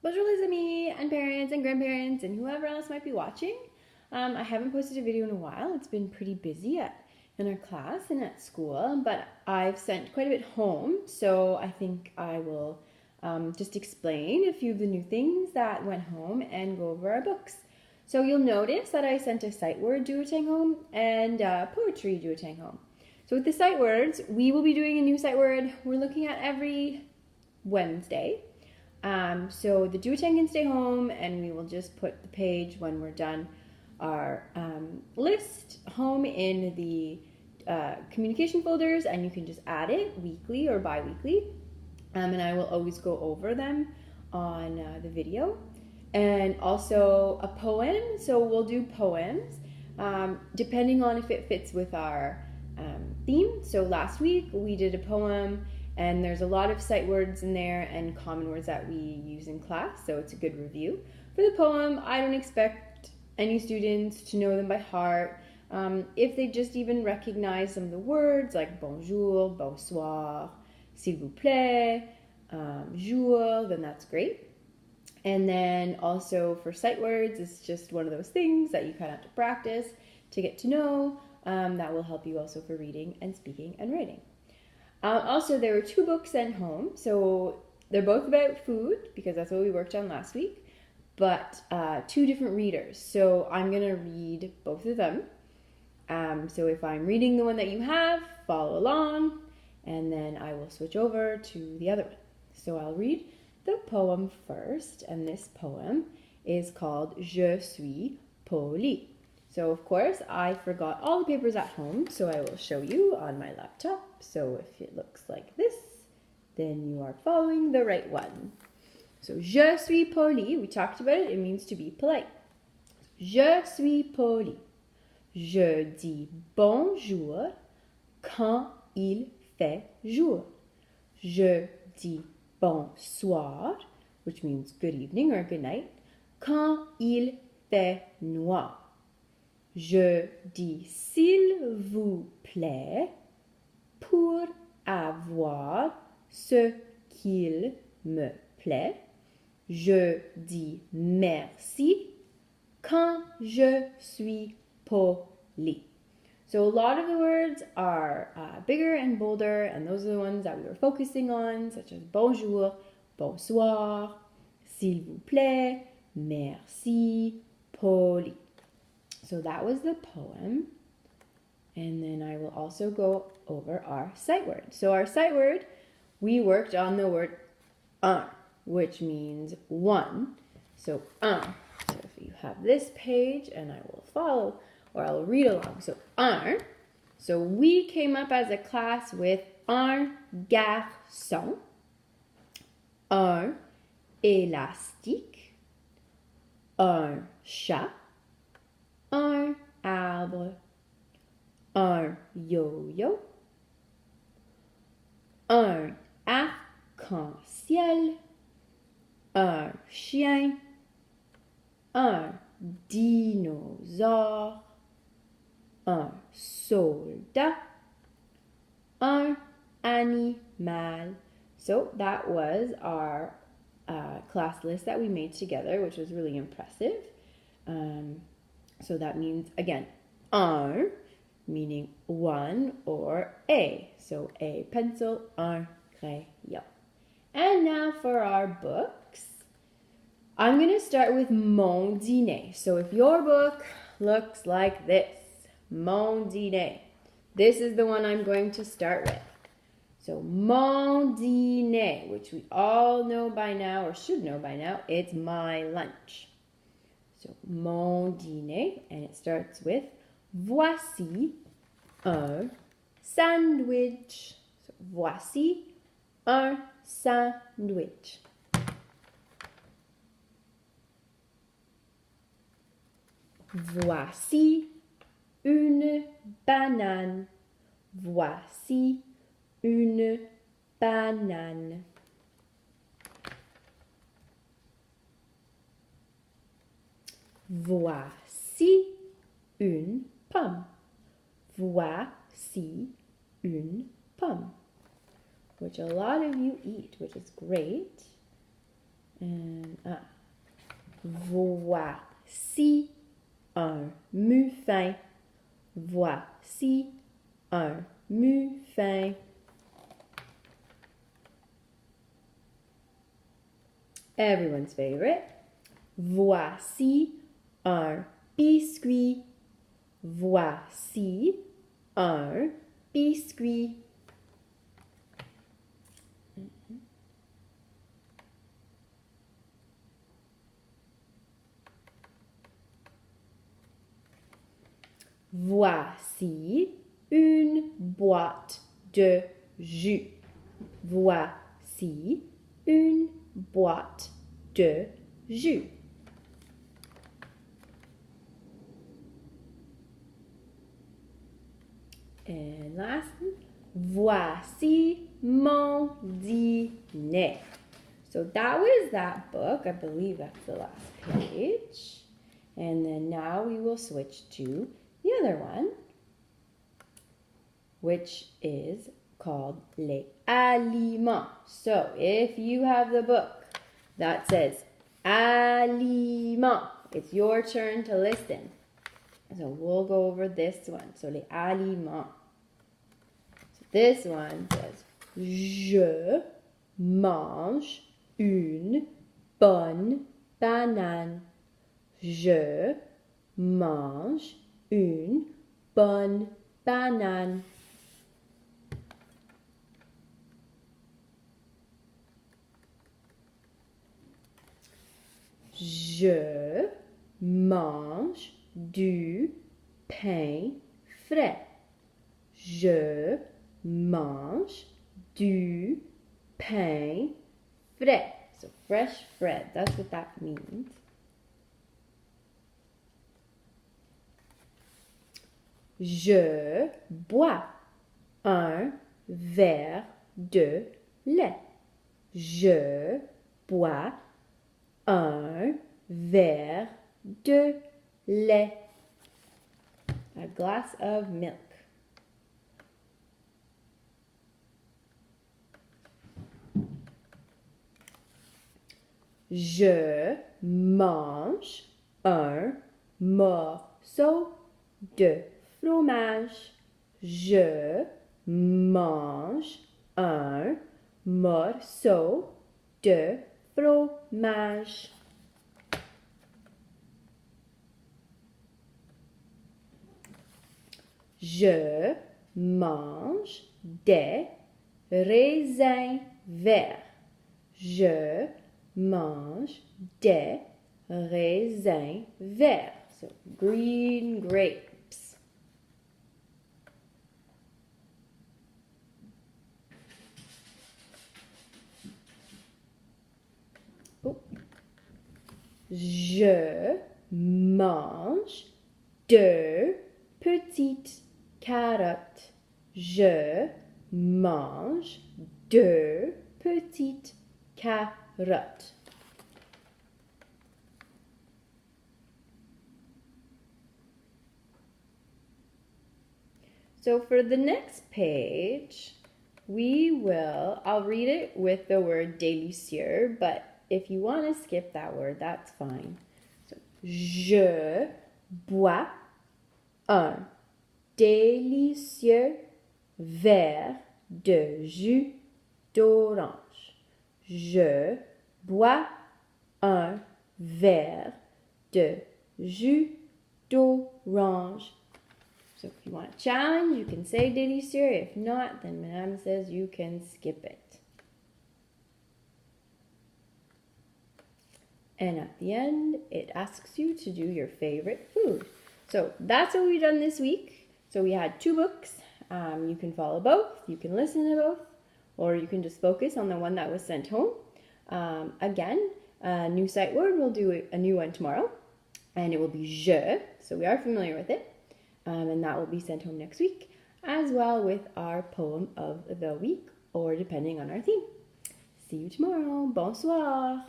Bonjour les amis and parents and grandparents and whoever else might be watching. I haven't posted a video in a while. It's been pretty busy in our class and at school, but I've sent quite a bit home, so I think I will just explain a few of the new things that went home and go over our books. So you'll notice that I sent a sight word duotang home and a poetry duotang home. So with the sight words, we will be doing a new sight word we're looking at every Wednesday. So the duotang can stay home, and we will just put the page when we're done our list home in the communication folders, and you can just add it weekly or bi-weekly, and I will always go over them on the video. And also a poem, so we'll do poems depending on if it fits with our theme. So last week we did a poem, and there's a lot of sight words in there and common words that we use in class, so it's a good review. For the poem, I don't expect any students to know them by heart. If they just even recognize some of the words like bonjour, bonsoir, s'il vous plaît, jour, then that's great. And then also for sight words, it's just one of those things that you kind of have to practice to get to know. That will help you also for reading and speaking and writing. Also, there were 2 books sent home, so they're both about food, because that's what we worked on last week, but 2 different readers. So I'm going to read both of them. So if I'm reading the one that you have, follow along, and then I will switch over to the other one. So I'll read the poem first, and this poem is called Je suis poli. So of course I forgot all the papers at home, so I will show you on my laptop. So if it looks like this, then you are following the right one. So je suis poli, we talked about it, it means to be polite. Je suis poli. Je dis bonjour quand il fait jour. Je dis bonsoir, which means good evening or good night, quand il fait noir. Je dis s'il vous plaît pour avoir ce qu'il me plaît. Je dis merci quand je suis poli. So a lot of the words are bigger and bolder, and those are the ones that we were focusing on, such as bonjour, bonsoir, s'il vous plaît, merci, poli. So that was the poem, and then I will also go over our sight word. So our sight word, we worked on the word un, which means one. So un. So if you have this page, and I will follow, or I'll read along. So un. So we came up as a class with un garçon, un élastique, un chat, un arbre, un yo-yo, un arc-en-ciel, un chien, un dinosaure, un soldat, un animal. So that was our class list that we made together, which was really impressive. So that means, again, un, meaning one, or a. So a pencil, un crayon. And now for our books. I'm going to start with Mon Dîner. So if your book looks like this, Mon Dîner, this is the one I'm going to start with. So Mon Dîner, which we all know by now, or should know by now, it's my lunch. So, mon dîner, and it starts with voici un sandwich. So, voici un sandwich. Voici une banane. Voici une banane. Voici une pomme. Voici une pomme. Which a lot of you eat, which is great. And Voici un mu fin. Voici un mu fin. Everyone's favorite. Voici un biscuit. Voici un biscuit. Voici une boîte de jus. Voici une boîte de jus. And lastly, voici mon dîner. So that was that book. I believe that's the last page. And then now we will switch to the other one, which is called Les Aliments. So if you have the book that says Aliments, it's your turn to listen. So we'll go over this one. So Les Aliments. So this one says, Je mange une bonne banane. Je mange une bonne banane. Je mange du pain frais. Je mange du pain frais. So fresh bread, that's what that means. Je bois un verre de lait. Je bois un verre de lait. A glass of milk. Je mange un morceau de fromage. Je mange un morceau de fromage. Je mange des raisins verts. Je mange des raisins verts. So green grapes. Oh. Je mange deux petites carottes. Je mange deux petites carottes. So for the next page, I'll read it with the word délicieux, but if you want to skip that word, that's fine. So, je bois un délicieux verre de jus d'orange. Je bois un verre de jus d'orange. So if you want a challenge, you can say délicieux. If not, then Madame says you can skip it. And at the end, it asks you to do your favorite food. So that's what we've done this week. So we had 2 books. You can follow both. You can listen to both. Or you can just focus on the one that was sent home. Again, a new sight word. We'll do a new one tomorrow. And it will be je. So we are familiar with it. And that will be sent home next week. As well with our poem of the week. Or depending on our theme. See you tomorrow. Bonsoir.